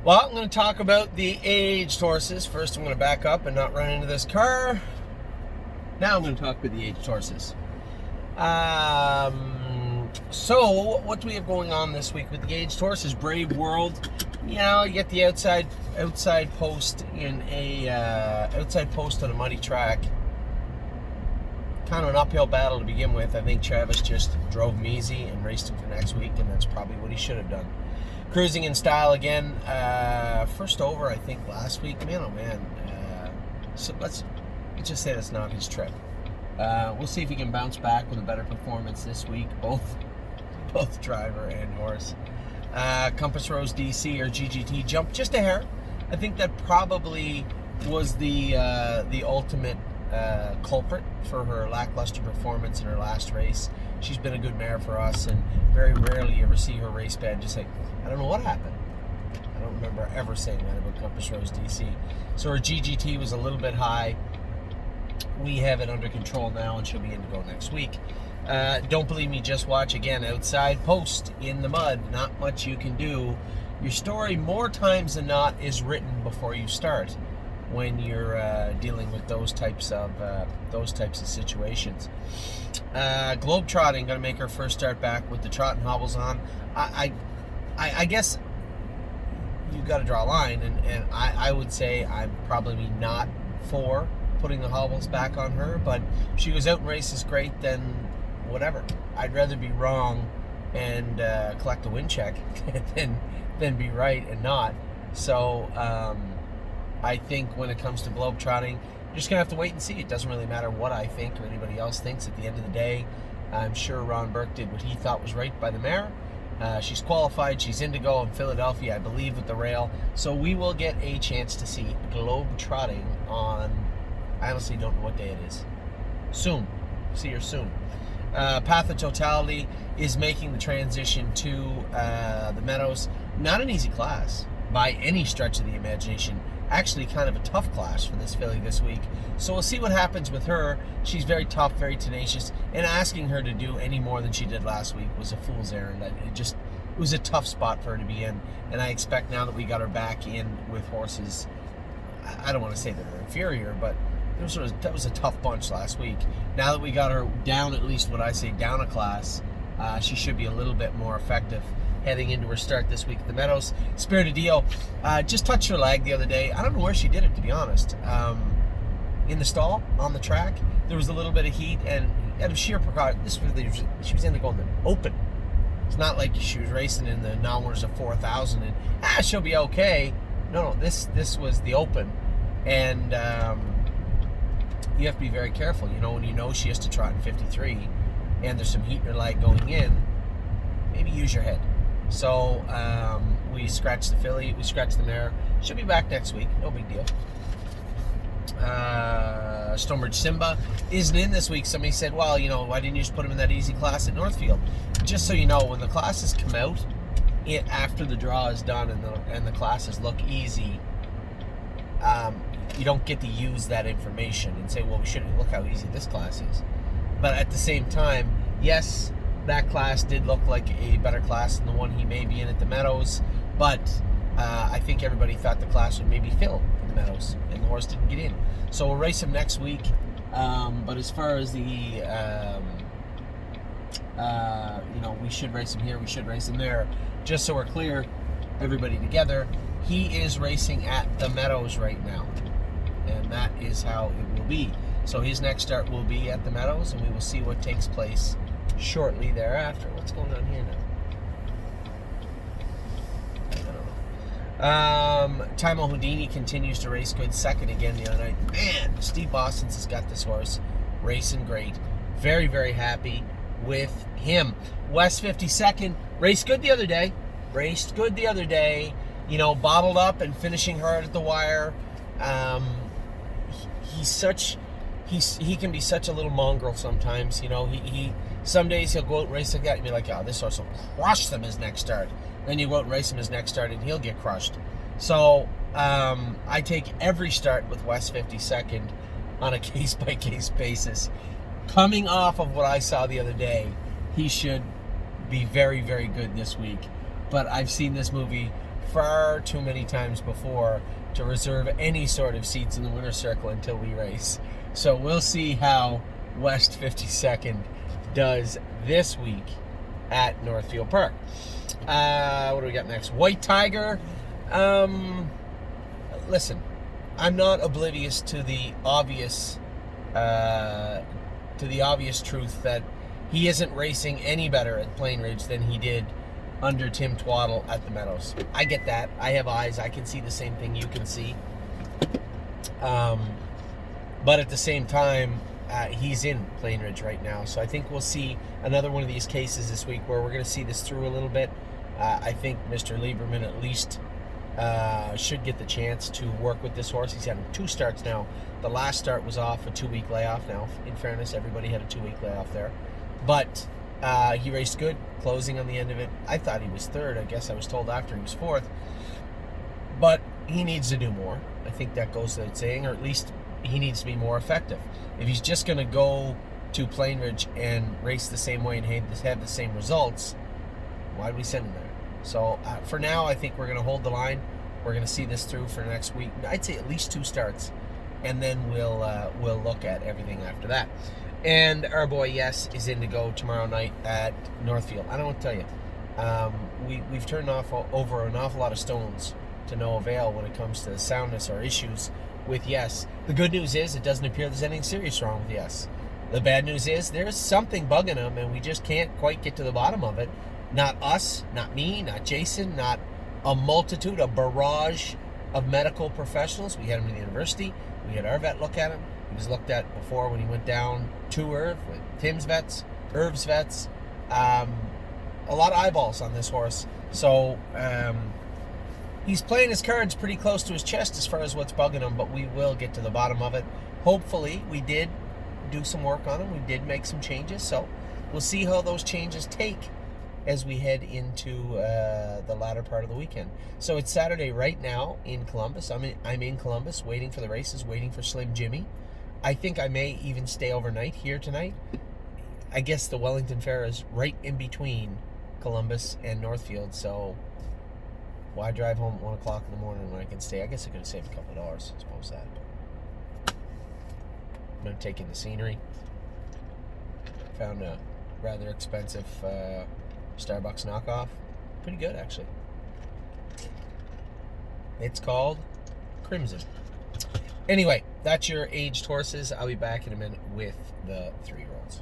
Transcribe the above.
Well, I'm going to talk about the aged horses. First, I'm going to back up and not run into this car. Now I'm going to talk about the aged horses. So, what do we have going on this week with the aged horses? Brave World. You know, you get the outside post in a outside post on a muddy track. Kind of an uphill battle to begin with. I think Travis just drove him easy and raced him for next week, and that's probably what he should have done. Cruising in style again. First over, I think, last week. Man, oh man. So let's just say that's not his trip. We'll see if he can bounce back with a better performance this week, both driver and horse. Compass Rose DC or GGT jumped just a hair. I think that probably was the ultimate culprit for her lackluster performance in her last race. She's been a good mare for us, and very rarely you ever see her race bad just like, I don't know what happened. I don't remember ever saying that about Compass Rose DC. So her GGT was a little bit high. We have it under control now, and she'll be in to go next week. Don't believe me, just watch again. Outside post in the mud, not much you can do. Your story more times than not is written before you start when you're dealing with those types of situations. Globetrotting going to make her first start back with the trot and hobbles on. I guess you got to draw a line, and I would say I'm probably not for putting the hobbles back on her, but if she goes out and races great, then whatever. I'd rather be wrong and collect a win check than be right and not. So I think when it comes to globetrotting, you're just going to have to wait and see. It doesn't really matter what I think or anybody else thinks. At the end of the day, I'm sure Ron Burke did what he thought was right by the mare. She's qualified. She's in to go in Philadelphia, I believe, with the rail. So we will get a chance to see globetrotting on, I honestly don't know what day it is. Soon. See her soon. Path of Totality is making the transition to the Meadows. Not an easy class by any stretch of the imagination. Actually kind of a tough class for this filly this week. So we'll see what happens with her. She's very tough, very tenacious, and asking her to do any more than she did last week was a fool's errand. It was a tough spot for her to be in, and I expect now that we got her back in with horses, I don't want to say that they're inferior, but that was a tough bunch last week. Now that we got her down, at least what I say, down a class, she should be a little bit more effective heading into her start this week at the Meadows. Spirited Dio just touched her leg the other day. I don't know where she did it, to be honest. In the stall, on the track, there was a little bit of heat, and out of sheer precaution, she was in the Golden Open. It's not like she was racing in the numbers of 4,000 and she'll be okay. No, this was the Open, and you have to be very careful. You know, when you know she has to trot in 53, and there's some heat in her leg going in, maybe use your head. So we scratched the filly, we scratched the mare. She'll be back next week, no big deal. Stormridge Simba isn't in this week. Somebody said, well, you know, why didn't you just put him in that easy class at Northfield? Just so you know, when the classes come out, after the draw is done and the classes look easy, you don't get to use that information and say, well, we shouldn't look how easy this class is. But at the same time, yes, that class did look like a better class than the one he may be in at the Meadows, but I think everybody thought the class would maybe fill in the Meadows, and the horse didn't get in. So we'll race him next week. But as far as the, we should race him here, we should race him there, just so we're clear, everybody together, he is racing at the Meadows right now, and that is how it will be. So his next start will be at the Meadows, and we will see what takes place shortly thereafter. What's going on here now? I don't know. Timo Houdini continues to race good. Second again the other night. Man, Steve Boston's has got this horse racing great. Very, very happy with him. West 52nd raced good the other day. You know, bottled up and finishing hard at the wire. He can be such a little mongrel sometimes. You know, he some days he'll go out and race like that and be like, oh, this horse will crush them his next start. Then you go out and race him his next start and he'll get crushed. So I take every start with West 52nd on a case-by-case basis. Coming off of what I saw the other day, he should be very, very good this week. But I've seen this movie far too many times before to reserve any sort of seats in the winner's circle until we race. So we'll see how West 52nd does this week at Northfield Park. What do we got next? White Tiger. Listen, I'm not oblivious to the obvious truth that he isn't racing any better at Plainridge than he did under Tim Twaddle at the Meadows. I get that. I have eyes. I can see the same thing you can see. But at the same time, he's in Plainridge right now. So I think we'll see another one of these cases this week where we're going to see this through a little bit. I think Mr. Lieberman at least should get the chance to work with this horse. He's had 2 starts now. The last start was off a 2-week layoff. Now, in fairness, everybody had a 2-week layoff there. But he raced good, closing on the end of it. I thought he was 3rd. I guess I was told after he was 4th. But he needs to do more. I think that goes without saying, or at least he needs to be more effective. If he's just going to go to Plainridge and race the same way and have the same results, why would we send him there? So for now, I think we're going to hold the line. We're going to see this through for next week. I'd say at least 2 starts, and then we'll look at everything after that. And our boy Yes is in to go tomorrow night at Northfield. I don't know what to tell you. We've turned over an awful lot of stones to no avail when it comes to soundness or issues with Yes. The good news is it doesn't appear there's anything serious wrong with Yes. The bad news is there's something bugging him, and we just can't quite get to the bottom of it. Not us, not me, not Jason, not a barrage of medical professionals. We had him in the university. We had our vet look at him. He was looked at before when he went down to Irv with Tim's vets, Irv's vets. A lot of eyeballs on this horse. So he's playing his cards pretty close to his chest as far as what's bugging him, but we will get to the bottom of it. Hopefully, we did do some work on him. We did make some changes. So we'll see how those changes take as we head into the latter part of the weekend. So it's Saturday right now in Columbus. I'm in Columbus waiting for the races, waiting for Slim Jimmy. I think I may even stay overnight here tonight. I guess the Wellington Fair is right in between Columbus and Northfield, so why drive home at 1 o'clock in the morning when I can stay? I guess I could have saved a couple of dollars, I suppose that. But I'm going to take in the scenery. Found a rather expensive Starbucks knockoff. Pretty good, actually. It's called Crimson. Anyway, that's your aged horses. I'll be back in a minute with the 3-year-olds.